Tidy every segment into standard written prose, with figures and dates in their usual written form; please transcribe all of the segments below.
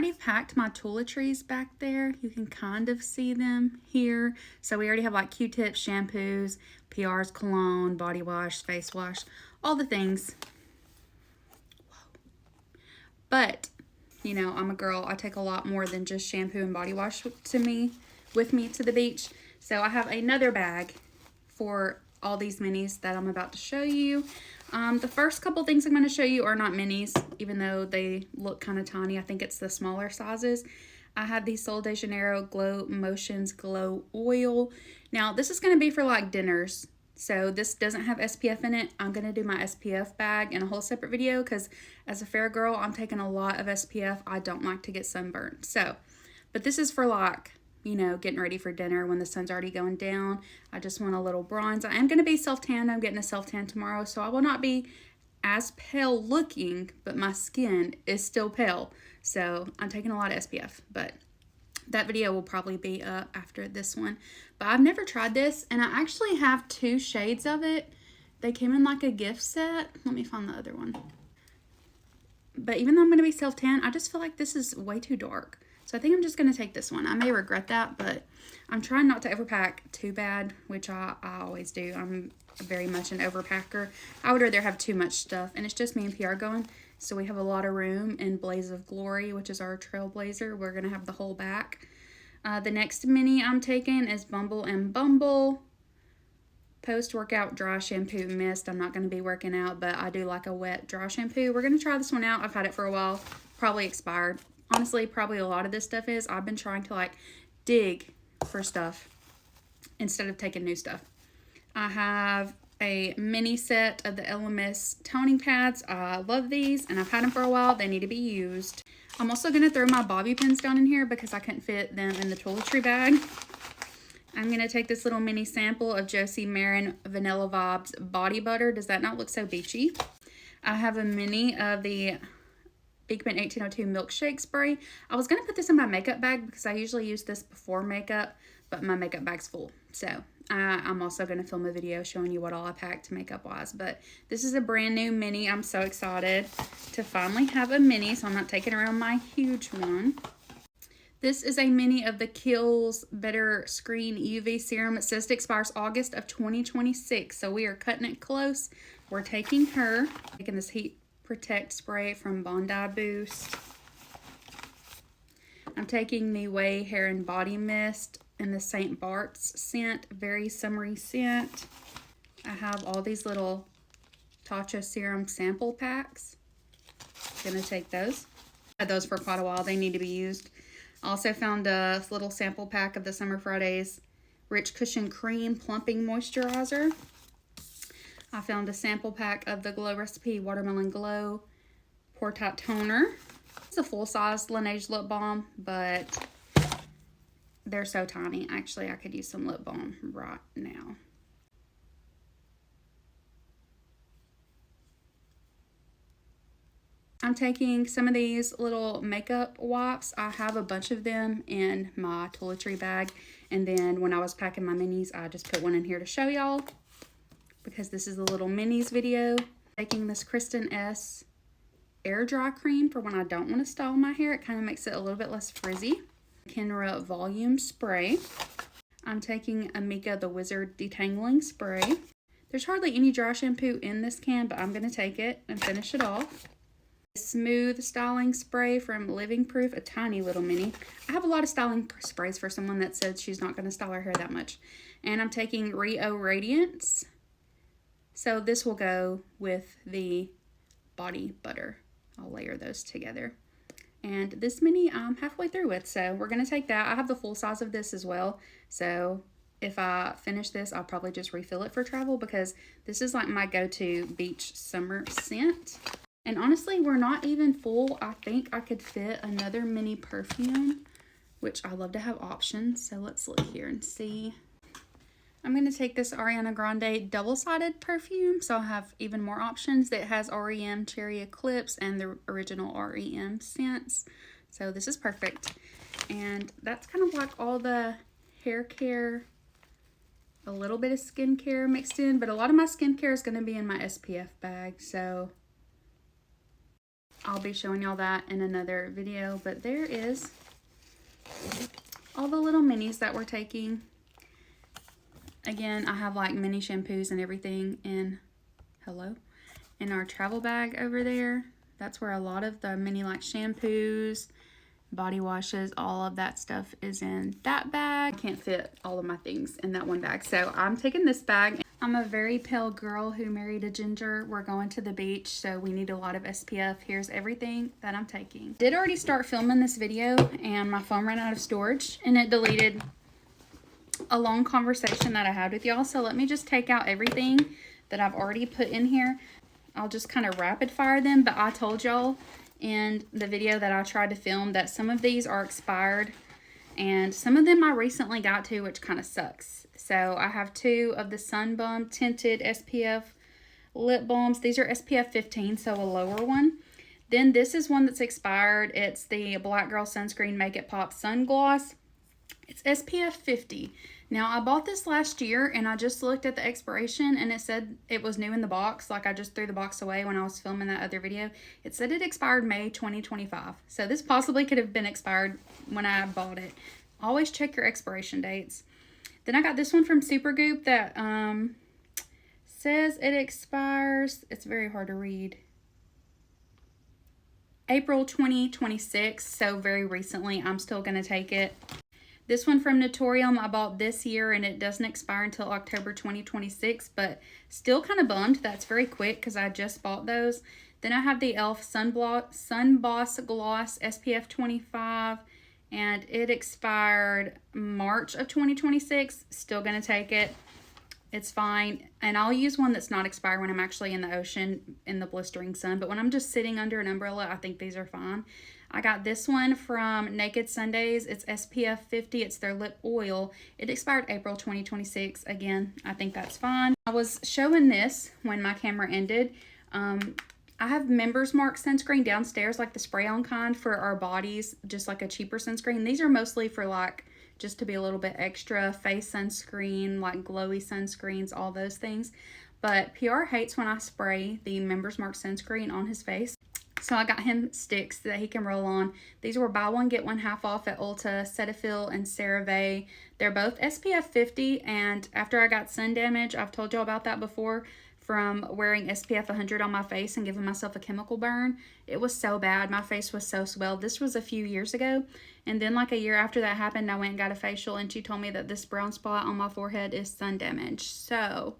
already packed my toiletries back there. You can kind of see them here. So we already have like Q-tips, shampoos, PRs, cologne, body wash, face wash, all the things. But, you know, I'm a girl. I take a lot more than just shampoo and body wash with me to the beach. So I have another bag for all these minis that I'm about to show you. The first couple things I'm going to show you are not minis, even though they look kind of tiny. I think it's the smaller sizes. I have the Sol de Janeiro Glow Motions Glow Oil. Now, this is going to be for like dinners. So this doesn't have SPF in it. I'm going to do my SPF bag in a whole separate video because as a fair girl, I'm taking a lot of SPF. I don't like to get sunburned. So, but this is for like, you know, getting ready for dinner when the sun's already going down. I just want a little bronze. I am going to be self-tanned. I'm getting a self-tan tomorrow, so I will not be as pale looking, but my skin is still pale. So I'm taking a lot of SPF, but that video will probably be up after this one. But I've never tried this, and I actually have 2 shades of it. They came in like a gift set. Let me find the other one. But even though I'm going to be self-tan, I just feel like this is way too dark. So I think I'm just going to take this one. I may regret that, but I'm trying not to overpack too bad, which I always do. I'm very much an overpacker. I would rather have too much stuff, and it's just me and PR going. So we have a lot of room in Blaze of Glory, which is our Trailblazer. We're going to have the whole back. The next mini I'm taking is Bumble and Bumble Post-Workout Dry Shampoo Mist. I'm not going to be working out, but I do like a wet dry shampoo. We're going to try this one out. I've had it for a while. Probably expired. Honestly, probably a lot of this stuff is. I've been trying to like dig for stuff instead of taking new stuff. I have a mini set of the LMS toning pads. I love these and I've had them for a while. They need to be used. I'm also going to throw my bobby pins down in here because I couldn't fit them in the toiletry bag. I'm going to take this little mini sample of Josie Marin Vanilla Vibes Body Butter. Does that not look so beachy? I have a mini of the Beekman 1802 Milkshake Spray. I was going to put this in my makeup bag because I usually use this before makeup, but my makeup bag's full. So I'm also going to film a video showing you what all I packed makeup wise. But this is a brand new mini. I'm so excited to finally have a mini, so I'm not taking around my huge one. This is a mini of the Kiehl's Better Screen UV Serum. It says it expires August of 2026, so we are cutting it close. We're taking this Heat Protect Spray from Bondi Boost. I'm taking the Way Hair and Body Mist in the St. Bart's scent, very summery scent. I have all these little Tatcha Serum sample packs. Gonna take those. I've had those for quite a while. They need to be used. Also found a little sample pack of the Summer Fridays Rich Cushion Cream Plumping Moisturizer. I found a sample pack of the Glow Recipe Watermelon Glow Pore Tight Toner. It's a full-size Laneige lip balm, but they're so tiny. Actually, I could use some lip balm right now. I'm taking some of these little makeup wipes. I have a bunch of them in my toiletry bag. And then when I was packing my minis, I just put one in here to show y'all, because this is the little minis video. Taking this Kristen S air dry cream for when I don't want to style my hair. It kind of makes it a little bit less frizzy. Kenra Volume Spray. I'm taking Amika the Wizard Detangling Spray. There's hardly any dry shampoo in this can, but I'm going to take it and finish it off. Smooth Styling Spray from Living Proof, a tiny little mini. I have a lot of styling sprays for someone that said she's not going to style her hair that much. And I'm taking Rio Radiance. So this will go with the body butter. I'll layer those together. And this mini I'm halfway through with, so we're going to take that. I have the full size of this as well. So if I finish this, I'll probably just refill it for travel, because this is like my go-to beach summer scent. And honestly, we're not even full. I think I could fit another mini perfume, which I love to have options. So let's look here and see. I'm going to take this Ariana Grande double-sided perfume, so I'll have even more options. That has REM Cherry Eclipse and the original REM scents. So this is perfect. And that's kind of like all the hair care, a little bit of skincare mixed in, but a lot of my skincare is going to be in my SPF bag. So I'll be showing y'all that in another video. But there is all the little minis that we're taking. Again, I have like mini shampoos and everything in our travel bag over there. That's where a lot of the mini like shampoos, body washes, all of that stuff is in that bag. I can't fit all of my things in that one bag, so I'm taking this bag. I'm a very pale girl who married a ginger. We're going to the beach, so we need a lot of SPF. Here's everything that I'm taking. Did already start filming this video and my phone ran out of storage and it deleted a long conversation that I had with y'all. So let me just take out everything that I've already put in here. I'll just kind of rapid fire them, but I told y'all in the video that I tried to film that some of these are expired and some of them I recently got to, which kind of sucks. So I have 2 of the Sun Bum tinted SPF lip balms. These are SPF 15, so a lower one. Then this is one that's expired. It's the Black Girl Sunscreen Make It Pop Sun Gloss. It's SPF 50. Now, I bought this last year, and I just looked at the expiration, and it said it was new in the box. Like, I just threw the box away when I was filming that other video. It said it expired May 2025. So, this possibly could have been expired when I bought it. Always check your expiration dates. Then I got this one from Supergoop that says it expires. It's very hard to read. April 2026. So, very recently. I'm still going to take it. This one from Naturium I bought this year, and it doesn't expire until October 2026, but still kind of bummed. That's very quick because I just bought those. Then I have the e.l.f. Sun Boss Gloss SPF 25, and it expired March of 2026. Still going to take it. It's fine. And I'll use one that's not expired when I'm actually in the ocean in the blistering sun, but when I'm just sitting under an umbrella, I think these are fine. I got this one from Naked Sundays. It's SPF 50. It's their lip oil. It expired April 2026. Again, I think that's fine. I was showing this when my camera ended. I have Members Mark sunscreen downstairs, like the spray-on kind for our bodies, just like a cheaper sunscreen. These are mostly for like just to be a little bit extra, face sunscreen, like glowy sunscreens, all those things. But PR hates when I spray the Members Mark sunscreen on his face. So I got him sticks that he can roll on. These were buy one, get one half off at Ulta, Cetaphil, and CeraVe. They're both SPF 50, and after I got sun damage, I've told y'all about that before, from wearing SPF 100 on my face and giving myself a chemical burn. It was so bad. My face was so swelled. This was a few years ago, and then like a year after that happened, I went and got a facial, and she told me that this brown spot on my forehead is sun damage. So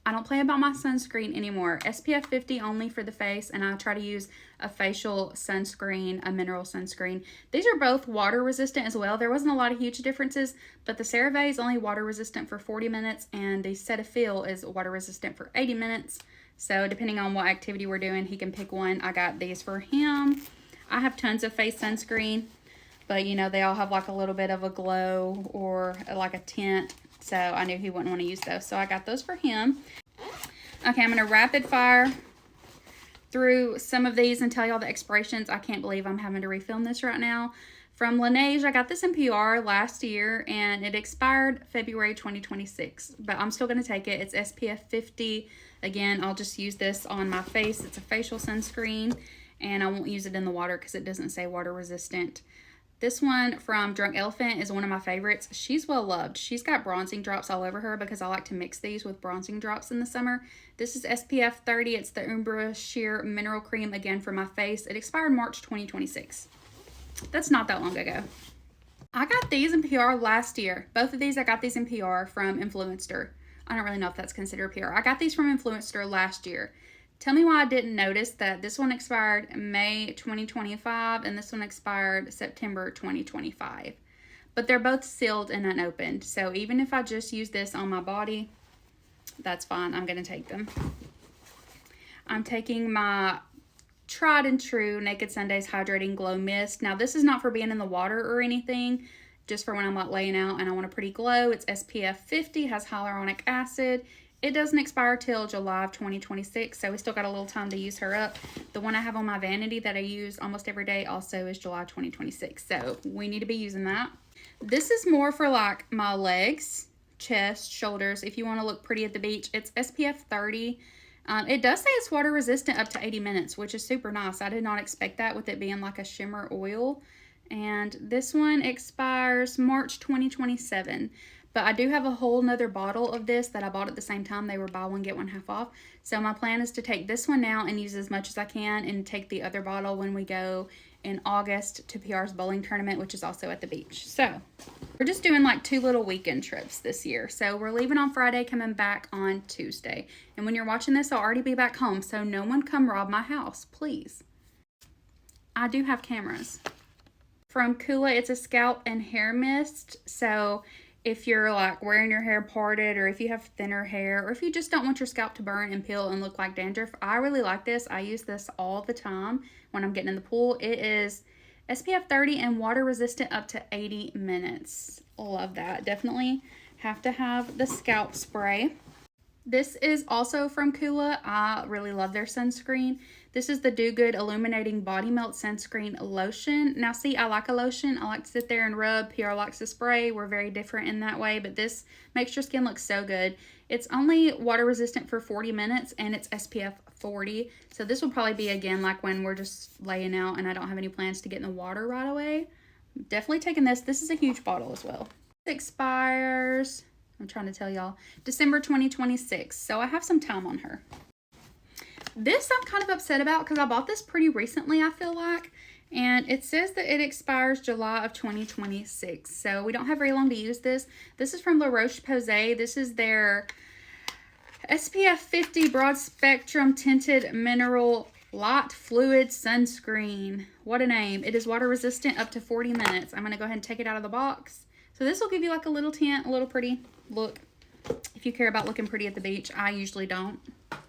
I don't play about my sunscreen anymore. SPF 50 only for the face, and I try to use a facial sunscreen, a mineral sunscreen. These are both water resistant as well. There wasn't a lot of huge differences, but the CeraVe is only water resistant for 40 minutes, and the Cetaphil is water resistant for 80 minutes. So depending on what activity we're doing, he can pick one. I got these for him. I have tons of face sunscreen, but you know, they all have like a little bit of a glow or like a tint. So I knew he wouldn't want to use those. So I got those for him. Okay, I'm going to rapid fire through some of these and tell y'all the expirations. I can't believe I'm having to refilm this right now. From Laneige, I got this in PR last year, and it expired February 2026. But I'm still going to take it. It's SPF 50. Again, I'll just use this on my face. It's a facial sunscreen, and I won't use it in the water because it doesn't say water resistant. This one from Drunk Elephant is one of my favorites. She's well loved. She's got bronzing drops all over her because I like to mix these with bronzing drops in the summer. This is SPF 30. It's the Umbra Sheer Mineral Cream, again for my face. It expired March 2026. That's not that long ago. I got these in PR last year. Both of these, I got these in PR from Influencer. I don't really know if that's considered PR. I got these from Influencer last year. Tell me why I didn't notice that this one expired May 2025 and this one expired September 2025. But they're both sealed and unopened. So even if I just use this on my body, that's fine. I'm going to take them. I'm taking my tried and true Naked Sundays Hydrating Glow Mist. Now this is not for being in the water or anything, just for when I'm like laying out and I want a pretty glow. It's SPF 50, has hyaluronic acid. It doesn't expire till July of 2026, so we still got a little time to use her up. The one I have on my vanity that I use almost every day also is July 2026, so we need to be using that. This is more for like my legs, chest, shoulders, if you want to look pretty at the beach. It's SPF 30. It does say it's water resistant up to 80 minutes, which is super nice. I did not expect that with it being like a shimmer oil. And this one expires March 2027. But I do have a whole nother bottle of this that I bought at the same time. They were buy one, get one half off. So my plan is to take this one now and use as much as I can, and take the other bottle when we go in August to PR's bowling tournament, which is also at the beach. So we're just doing like 2 little weekend trips this year. So we're leaving on Friday, coming back on Tuesday. And when you're watching this, I'll already be back home. So no one come rob my house, please. I do have cameras. From Kula, it's a scalp and hair mist. So if you're like wearing your hair parted, or if you have thinner hair, or if you just don't want your scalp to burn and peel and look like dandruff, I really like this. I use this all the time when I'm getting in the pool. It is SPF 30 and water resistant up to 80 minutes. Love that. Definitely have to have the scalp spray. This is also from Kula. I really love their sunscreen. This is the Do Good Illuminating Body Melt Sunscreen Lotion. Now see, I like a lotion. I like to sit there and rub. PR likes to spray. We're very different in that way, but this makes your skin look so good. It's only water resistant for 40 minutes and it's SPF 40. So this will probably be, again, like when we're just laying out and I don't have any plans to get in the water right away. Definitely taking this. This is a huge bottle as well. It expires, I'm trying to tell y'all, December 2026. So I have some time on her. This I'm kind of upset about because I bought this pretty recently, I feel like. And it says that it expires July of 2026. So we don't have very long to use this. This is from La Roche-Posay. This is their SPF 50 Broad Spectrum Tinted Mineral Light Fluid Sunscreen. What a name. It is water resistant up to 40 minutes. I'm going to go ahead and take it out of the box. So this will give you like a little tint, a little pretty look. If you care about looking pretty at the beach, I usually don't.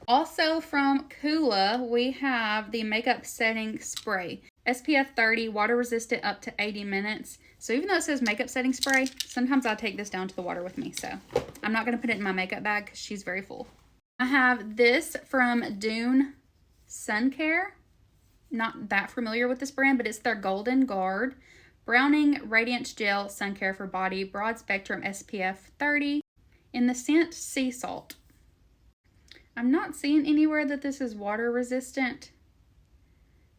Also from Kula, we have the Makeup Setting Spray. SPF 30, water resistant up to 80 minutes. So even though it says makeup setting spray, sometimes I take this down to the water with me. So I'm not going to put it in my makeup bag because she's very full. I have this from Dune Sun Care. Not that familiar with this brand, but it's their Golden Guard Browning Radiance Gel Sun Care for Body Broad Spectrum SPF 30 in the scent Sea Salt. I'm not seeing anywhere that this is water resistant,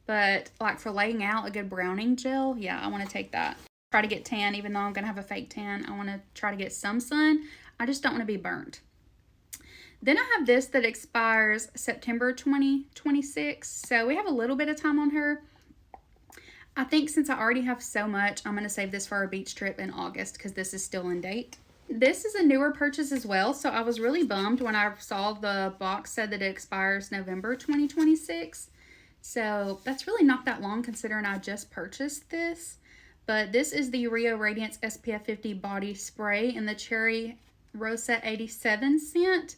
but like for laying out a good browning gel, yeah, I want to take that. Try to get tan, even though I'm going to have a fake tan. I want to try to get some sun. I just don't want to be burnt. Then I have this that expires September 2026. So we have a little bit of time on her. I think since I already have so much, I'm going to save this for our beach trip in August because this is still in date. This is a newer purchase as well, so I was really bummed when I saw the box said that it expires November 2026. So that's really not that long considering I just purchased this. But this is the Rio Radiance SPF 50 Body Spray in the Cherry Rosette 87 scent.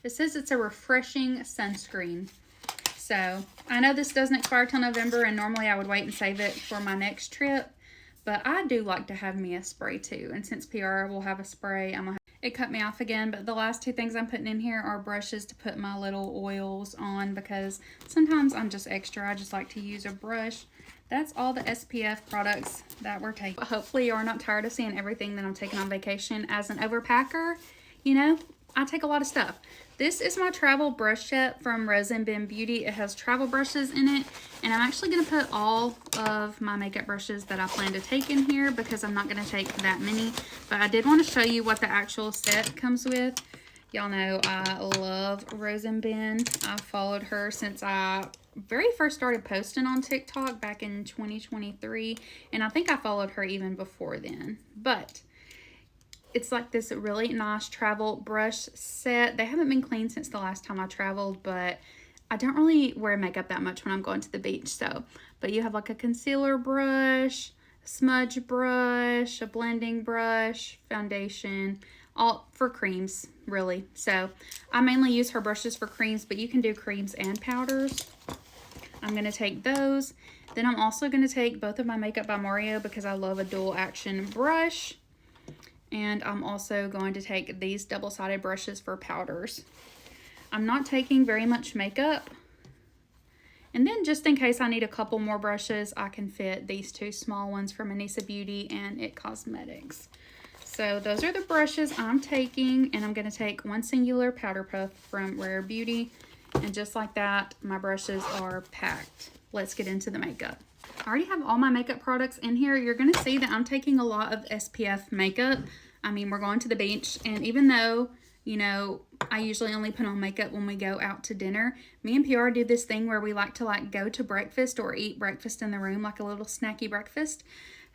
It says it's a refreshing sunscreen. So I know this doesn't expire till November, and normally I would wait and save it for my next trip. But I do like to have me a spray too. And since PR will have a spray, it cut me off again. But the last 2 things I'm putting in here are brushes to put my little oils on because sometimes I'm just extra. I just like to use a brush. That's all the SPF products that we're taking. Hopefully you're not tired of seeing everything that I'm taking on vacation. As an overpacker, you know, I take a lot of stuff. This is my travel brush set from Rose & Ben Beauty. It has travel brushes in it, and I'm actually going to put all of my makeup brushes that I plan to take in here because I'm not going to take that many. But I did want to show you what the actual set comes with. Y'all know I love Rose & Ben. I followed her since I very first started posting on TikTok back in 2023, and I think I followed her even before then. But it's like this really nice travel brush set. They haven't been cleaned since the last time I traveled, but I don't really wear makeup that much when I'm going to the beach. So, but you have like a concealer brush, smudge brush, a blending brush, foundation, all for creams, really. So I mainly use her brushes for creams, but you can do creams and powders. I'm going to take those. Then I'm also going to take both of my Makeup by Mario because I love a dual action brush. And I'm also going to take these double-sided brushes for powders. I'm not taking very much makeup. And then just in case I need a couple more brushes, I can fit these 2 small ones from Anissa Beauty and It Cosmetics. So So those are the brushes I'm taking, and I'm going to take one singular powder puff from Rare Beauty. And just like that, my brushes are packed. Let's get into the makeup. I already have all my makeup products in here. You're going to see that I'm taking a lot of SPF makeup. I mean, we're going to the beach, and even though, you know, I usually only put on makeup when we go out to dinner, me and PR do this thing where we like to go to breakfast or eat breakfast in the room, like a little snacky breakfast.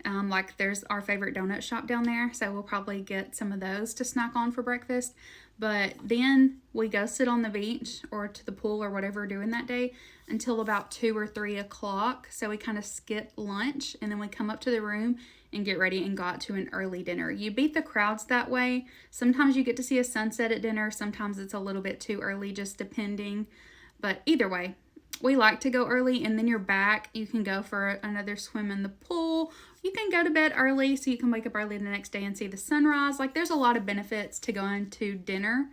Like there's our favorite donut shop down there, so we'll probably get some of those to snack on for breakfast. But then we go sit on the beach or to the pool or whatever we're doing that day until about 2 or 3 o'clock. So we kind of skip lunch, and then we come up to the room and get ready and go out to an early dinner. You beat the crowds that way. Sometimes you get to see a sunset at dinner. Sometimes it's a little bit too early, just depending. But either way, we like to go early, and then you're back. You can go for another swim in the pool. You can go to bed early so you can wake up early the next day and see the sunrise. Like, there's a lot of benefits to going to dinner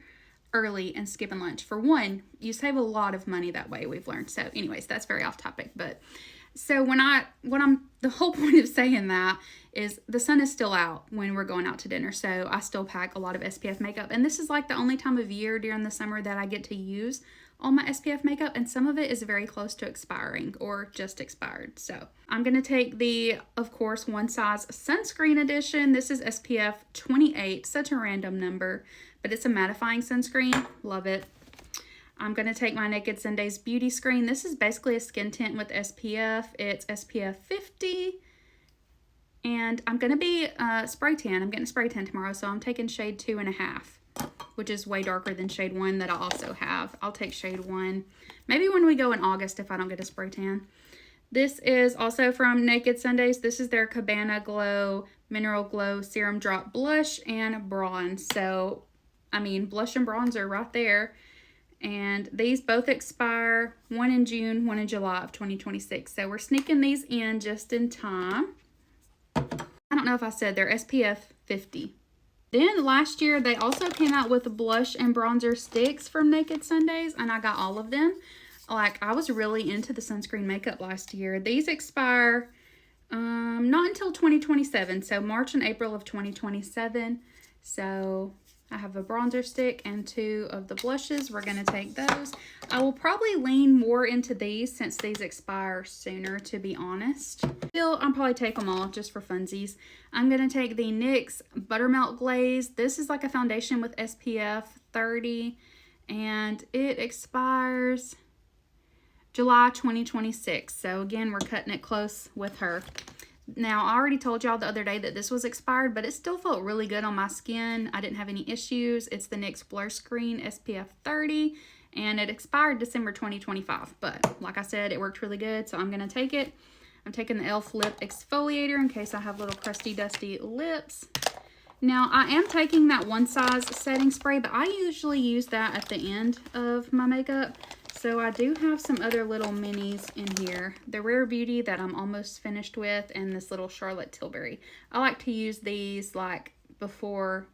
early and skipping lunch. For one, you save a lot of money that way, we've learned. So anyways, that's very off topic. But so the whole point of saying that is the sun is still out when we're going out to dinner. So I still pack a lot of SPF makeup. And this is like the only time of year during the summer that I get to use all my SPF makeup, and some of it is very close to expiring or just expired. So I'm going to take the, of course, One Size Sunscreen Edition. This is SPF 28, such a random number, but it's a mattifying sunscreen. Love it. I'm going to take my Naked Sundays Beauty Screen. This is basically a skin tint with SPF. It's SPF 50. And I'm going to be spray tan. I'm getting spray tan tomorrow, so I'm taking shade 2.5. Which is way darker than shade 1 that I also have. I'll take shade 1. Maybe when we go in August if I don't get a spray tan. This is also from Naked Sundays. This is their Cabana Glow Mineral Glow Serum Drop Blush and Bronze. So, I mean, blush and bronzer right there. And these both expire, one in June, one in July of 2026. So we're sneaking these in just in time. I don't know if I said they're SPF 50. Then last year, they also came out with blush and bronzer sticks from Naked Sundays, and I got all of them. Like, I was really into the sunscreen makeup last year. These expire not until 2027, so March and April of 2027. So I have a bronzer stick and 2 of the blushes. We're going to take those. I will probably lean more into these since these expire sooner, to be honest. Still, I'll probably take them all just for funsies. I'm going to take the NYX Buttermelt Glaze. This is like a foundation with SPF 30, and it expires July 2026. So again, we're cutting it close with her. Now, I already told y'all the other day that this was expired, but it still felt really good on my skin. I didn't have any issues. It's the NYX Blur Screen SPF 30, and it expired December 2025. But like I said, it worked really good, so I'm going to take it. I'm taking the e.l.f. Lip Exfoliator in case I have little crusty, dusty lips. Now, I am taking that One Size setting spray, but I usually use that at the end of my makeup. So I do have some other little minis in here. The Rare Beauty that I'm almost finished with, and this little Charlotte Tilbury. I like to use these like before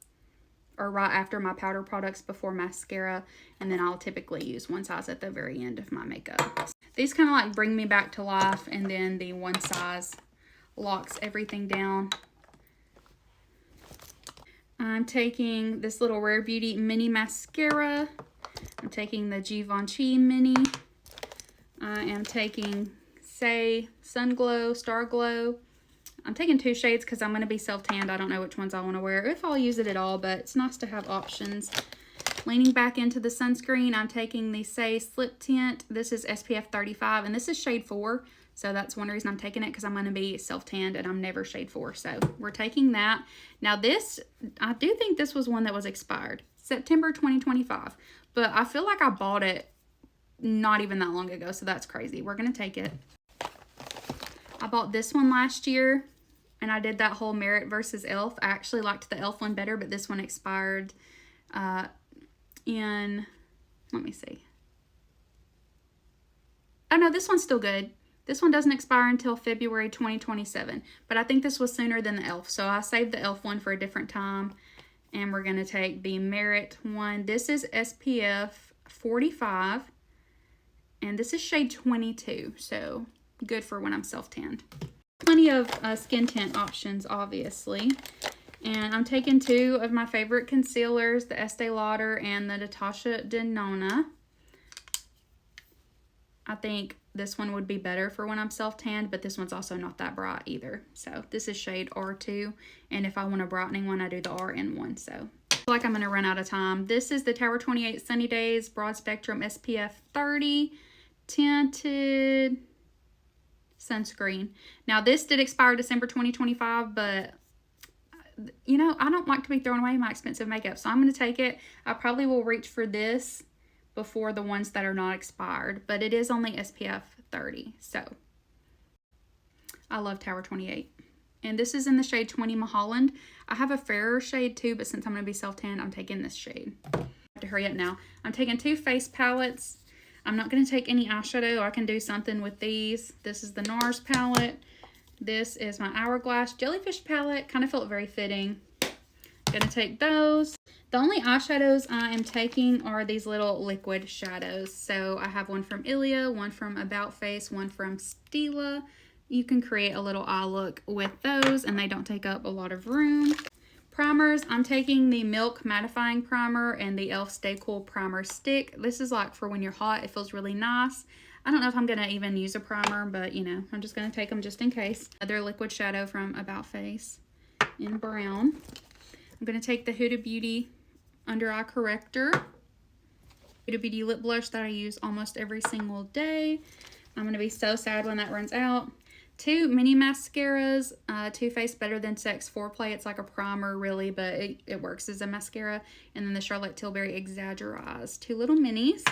or right after my powder products, before mascara, and then I'll typically use One Size at the very end of my makeup. These kind of like bring me back to life, and then the One Size locks everything down. I'm taking this little Rare Beauty mini mascara. I'm taking the Givenchy mini. I am taking Say Sun Glow, Star Glow. I'm taking 2 shades because I'm going to be self-tanned. I don't know which ones I want to wear, if I'll use it at all, but it's nice to have options. Leaning back into the sunscreen, I'm taking the Say Slip Tint. This is SPF 35, and this is shade 4. So that's one reason I'm taking it, because I'm going to be self-tanned, and I'm never shade 4. So we're taking that. Now this, I do think this was one that was expired. September 2025. But I feel like I bought it not even that long ago, so that's crazy. We're going to take it. I bought this one last year, and I did that whole Merit versus e.l.f. I actually liked the e.l.f. one better, but this one expired in, let me see. Oh no, this one's still good. This one doesn't expire until February 2027, but I think this was sooner than the e.l.f. So I saved the e.l.f. one for a different time. And we're going to take the Merit one. This is SPF 45. And this is shade 22. So good for when I'm self-tanned. Plenty of skin tint options, obviously. And I'm taking 2 of my favorite concealers, the Estee Lauder and the Natasha Denona. I think this one would be better for when I'm self-tanned, but this one's also not that bright either. So this is shade R2, and if I want a brightening one, I do the RN one. So I feel like I'm going to run out of time. This is the Tower 28 Sunny Days Broad Spectrum SPF 30 Tinted Sunscreen. Now this did expire December 2025, but you know, I don't like to be throwing away my expensive makeup, so I'm going to take it. I probably will reach for this before the ones that are not expired, but it is only SPF 30. So I love Tower 28. And this is in the shade 20 Mulholland. I have a fairer shade too, but since I'm going to be self-tan, I'm taking this shade. I have to hurry up now. I'm taking 2 face palettes. I'm not going to take any eyeshadow. I can do something with these. This is the NARS palette. This is my Hourglass Jellyfish palette. Kind of felt very fitting. Gonna take those. The only eyeshadows I am taking are these little liquid shadows. So I have one from Ilia, one from About Face, one from Stila. You can create a little eye look with those, and they don't take up a lot of room. Primers, I'm taking the Milk Mattifying Primer and the e.l.f. Stay Cool Primer Stick. This is like for when you're hot. It feels really nice. I don't know if I'm going to even use a primer, but you know, I'm just going to take them just in case. Another liquid shadow from About Face in brown. I'm going to take the Huda Beauty Under Eye Corrector. Huda Beauty lip blush that I use almost every single day. I'm going to be so sad when that runs out. 2 mini mascaras, Too Faced Better Than Sex Foreplay. It's like a primer really, but it works as a mascara. And then the Charlotte Tilbury Exaggerize. 2 little minis.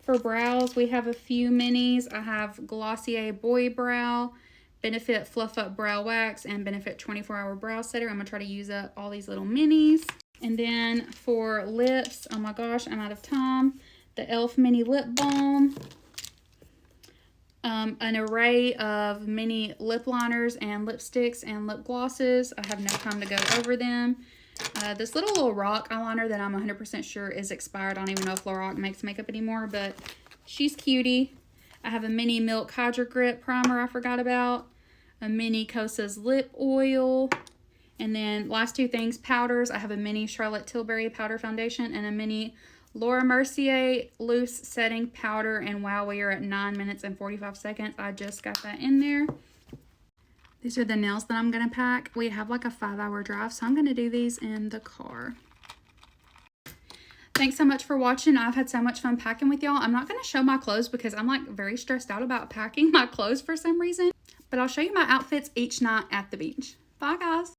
For brows, we have a few minis. I have Glossier Boy Brow, Benefit Fluff Up Brow Wax, and Benefit 24-Hour Brow Setter. I'm going to try to use up all these little minis. And then for lips, oh my gosh, I'm out of time. The e.l.f. Mini Lip Balm. An array of mini lip liners and lipsticks and lip glosses. I have no time to go over them. This little Lorac eyeliner that I'm 100% sure is expired. I don't even know if Lorac makes makeup anymore, but she's cutie. I have a mini Milk Hydro Grip primer I forgot about. A mini Kosas lip oil. And then last 2 things, powders. I have a mini Charlotte Tilbury powder foundation and a mini Laura Mercier loose setting powder. And wow, we are at 9 minutes and 45 seconds. I just got that in there. These are the nails that I'm going to pack. We have like a 5-hour drive, so I'm going to do these in the car. Thanks so much for watching. I've had so much fun packing with y'all. I'm not going to show my clothes because I'm like very stressed out about packing my clothes for some reason. But I'll show you my outfits each night at the beach. Bye guys.